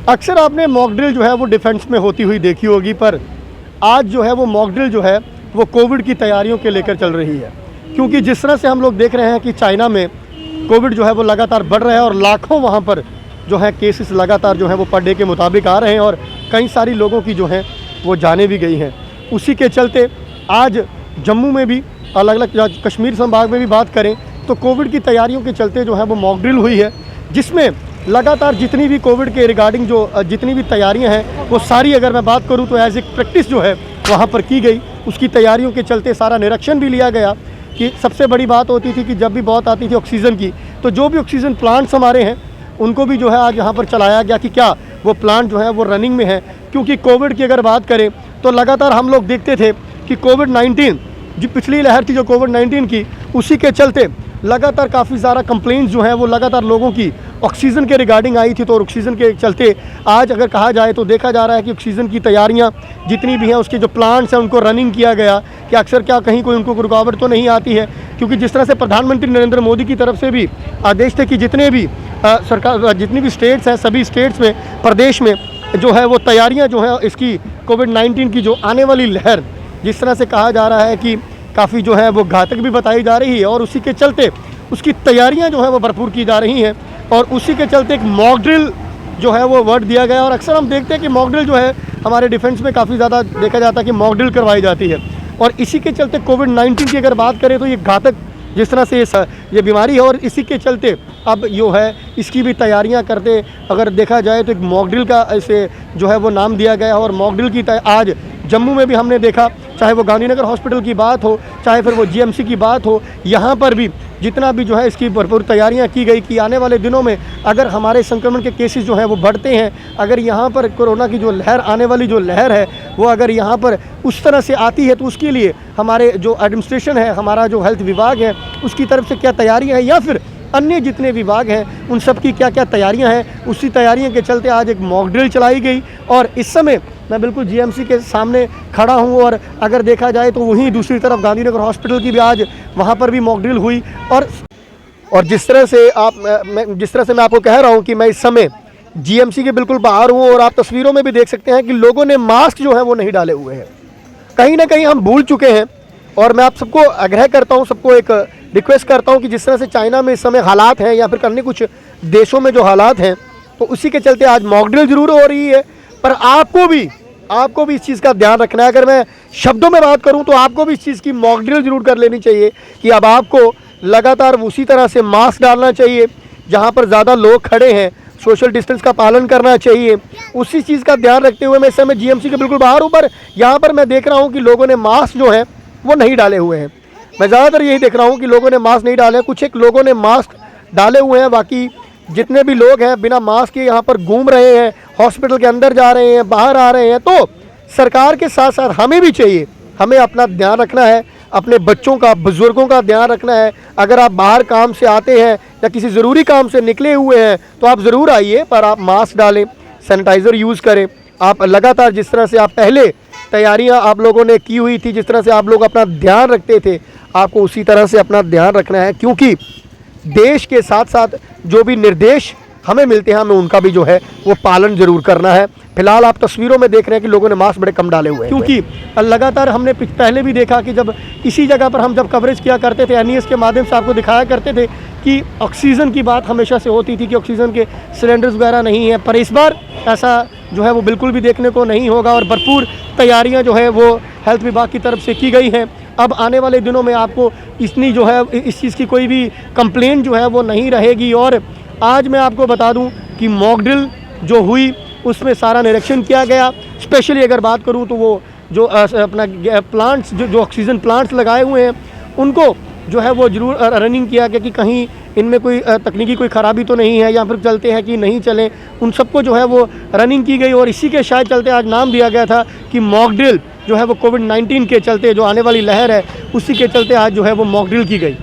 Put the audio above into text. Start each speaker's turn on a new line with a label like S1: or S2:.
S1: अक्सर आपने mock drill जो है वो डिफेंस में होती हुई देखी होगी, पर आज जो है वो मॉक ड्रिल जो है वो कोविड की तैयारियों के लेकर चल रही है। क्योंकि जिस तरह से हम लोग देख रहे हैं कि चाइना में कोविड जो है वो लगातार बढ़ रहा है और लाखों वहाँ पर जो है केसेस लगातार जो है वो पर डे के मुताबिक आ रहे हैं और कई सारी लोगों की जो है वो जाने भी गई हैं। उसी के चलते आज जम्मू में भी अलग अलग कश्मीर संभाग में भी बात करें तो कोविड की तैयारियों के चलते जो है वो मॉक ड्रिल हुई है, जिसमें लगातार जितनी भी कोविड के रिगार्डिंग जो जितनी भी तैयारियां हैं वो सारी अगर मैं बात करूं तो एज एक प्रैक्टिस जो है वहां पर की गई। उसकी तैयारियों के चलते सारा निरीक्षण भी लिया गया कि सबसे बड़ी बात होती थी कि जब भी बहुत आती थी ऑक्सीजन की, तो जो भी ऑक्सीजन प्लांट्स हमारे हैं उनको भी जो है आज यहाँ पर चलाया गया कि क्या वो प्लांट जो है वो रनिंग में है। क्योंकि कोविड की अगर बात करें तो लगातार हम लोग देखते थे कि कोविड-19 जो पिछली लहर थी जो कोविड-19 की, उसी के चलते लगातार काफ़ी ज़्यादा कंप्लेंट्स जो हैं वो लगातार लोगों की ऑक्सीजन के रिगार्डिंग आई थी। तो ऑक्सीजन के चलते आज अगर कहा जाए तो देखा जा रहा है कि ऑक्सीजन की तैयारियां जितनी भी हैं उसके जो प्लांट्स हैं उनको रनिंग किया गया कि अक्सर क्या कहीं कोई उनको रुकावट तो नहीं आती है। क्योंकि जिस तरह से प्रधानमंत्री नरेंद्र मोदी की तरफ से भी आदेश थे कि जितने भी सरकार जितनी भी स्टेट्स हैं सभी स्टेट्स में प्रदेश में जो है वो तैयारियाँ जो है इसकी कोविड-19 की जो आने वाली लहर जिस तरह से कहा जा रहा है कि काफ़ी जो है वो घातक भी बताई जा रही है और उसी के चलते उसकी तैयारियां जो है वो भरपूर की जा रही हैं। और उसी के चलते एक मॉक ड्रिल जो है वो वर्ड दिया गया। और अक्सर हम देखते हैं कि मॉक ड्रिल जो है हमारे डिफेंस में काफ़ी ज़्यादा देखा जाता है कि मॉक ड्रिल करवाई जाती है। और इसी के चलते कोविड-19 की अगर बात करें तो ये घातक जिस तरह से ये बीमारी है और इसी के चलते अब जो है इसकी भी तैयारियां करते अगर देखा जाए तो एक मॉक ड्रिल का ऐसे जो है वो नाम दिया गया। और मॉक ड्रिल की आज जम्मू में भी हमने देखा, चाहे वो गांधीनगर हॉस्पिटल की बात हो चाहे फिर वो जीएमसी की बात हो, यहाँ पर भी जितना भी जो है इसकी भरपूर तैयारियां की गई कि आने वाले दिनों में अगर हमारे संक्रमण के केसेस जो हैं वो बढ़ते हैं, अगर यहाँ पर कोरोना की जो लहर आने वाली जो लहर है वो अगर यहाँ पर उस तरह से आती है तो उसके लिए हमारे जो एडमिनिस्ट्रेशन है, हमारा जो हेल्थ विभाग है, उसकी तरफ से क्या तैयारियाँ हैं या फिर अन्य जितने विभाग हैं उन सब की क्या क्या तैयारियां हैं। उसी तैयारियों के चलते आज एक मॉक ड्रिल चलाई गई। और इस समय मैं बिल्कुल जीएमसी के सामने खड़ा हूं और अगर देखा जाए तो वहीं दूसरी तरफ गांधीनगर हॉस्पिटल की भी आज वहां पर भी मॉक ड्रिल हुई। और जिस तरह से मैं आपको कह रहा हूं कि मैं इस समय जीएमसी के बिल्कुल बाहर हूँ और आप तस्वीरों में भी देख सकते हैं कि लोगों ने मास्क जो है वो नहीं डाले हुए हैं। कहीं ना कहीं हम भूल चुके हैं। और मैं आप सबको आग्रह करता हूँ, सबको एक रिक्वेस्ट करता हूँ कि जिस तरह से चाइना में इस समय हालात हैं या फिर अन्य कुछ देशों में जो हालात हैं तो उसी के चलते आज मॉक ड्रिल जरूर हो रही है, पर आपको भी इस चीज़ का ध्यान रखना है। अगर मैं शब्दों में बात करूं तो आपको भी इस चीज़ की मॉक ड्रिल जरूर कर लेनी चाहिए कि अब आपको लगातार उसी तरह से मास्क डालना चाहिए, जहां पर ज़्यादा लोग खड़े हैं सोशल डिस्टेंस का पालन करना चाहिए। उसी चीज़ का ध्यान रखते हुए मैं इस समय जीएमसी के बिल्कुल बाहर हूँ, पर यहाँ पर मैं देख रहा हूँ कि लोगों ने मास्क जो है वो नहीं डाले हुए हैं। मैं ज़्यादातर यही देख रहा हूँ कि लोगों ने मास्क नहीं डाले, कुछ एक लोगों ने मास्क डाले हुए हैं, बाकी जितने भी लोग हैं बिना मास्क के यहाँ पर घूम रहे हैं, हॉस्पिटल के अंदर जा रहे हैं, बाहर आ रहे हैं। तो सरकार के साथ साथ हमें भी चाहिए, हमें अपना ध्यान रखना है, अपने बच्चों का, बुजुर्गों का ध्यान रखना है। अगर आप बाहर काम से आते हैं या किसी ज़रूरी काम से निकले हुए हैं तो आप ज़रूर आइए, पर आप मास्क डालें, सैनिटाइज़र यूज़ करें। आप लगातार जिस तरह से आप पहले तैयारियां आप लोगों ने की हुई थी, जिस तरह से आप लोग अपना ध्यान रखते थे, आपको उसी तरह से अपना ध्यान रखना है। क्योंकि देश के साथ साथ जो भी निर्देश हमें मिलते हैं हमें उनका भी जो है वो पालन जरूर करना है। फिलहाल आप तस्वीरों में देख रहे हैं कि लोगों ने मास्क बड़े कम डाले हुए हैं। क्योंकि लगातार हमने पहले भी देखा कि जब इसी जगह पर हम जब कवरेज किया करते थे एनईएस के माध्यम से आपको दिखाया करते थे कि ऑक्सीजन की बात हमेशा से होती थी कि ऑक्सीजन के सिलेंडर्स वगैरह नहीं है, पर इस बार ऐसा जो है वो बिल्कुल भी देखने को नहीं होगा। और भरपूर तैयारियाँ जो है वो हेल्थ विभाग की तरफ से की गई हैं। अब आने वाले दिनों में आपको इतनी जो है इस चीज़ की कोई भी कंप्लेंट जो है वो नहीं रहेगी। और आज मैं आपको बता दूं कि मॉक ड्रिल जो हुई उसमें सारा निरीक्षण किया गया। स्पेशली अगर बात करूं तो वो जो अपना प्लांट्स जो ऑक्सीजन प्लांट्स लगाए हुए हैं उनको जो है वो जरूर रनिंग किया गया कि कहीं इनमें कोई तकनीकी कोई ख़राबी तो नहीं है या फिर चलते हैं कि नहीं चलें, उन सबको जो है वो रनिंग की गई। और इसी के शायद चलते आज नाम दिया गया था कि मॉक ड्रिल जो है वो कोविड-19 के चलते जो आने वाली लहर है उसी के चलते आज जो है वो मॉक ड्रिल की गई।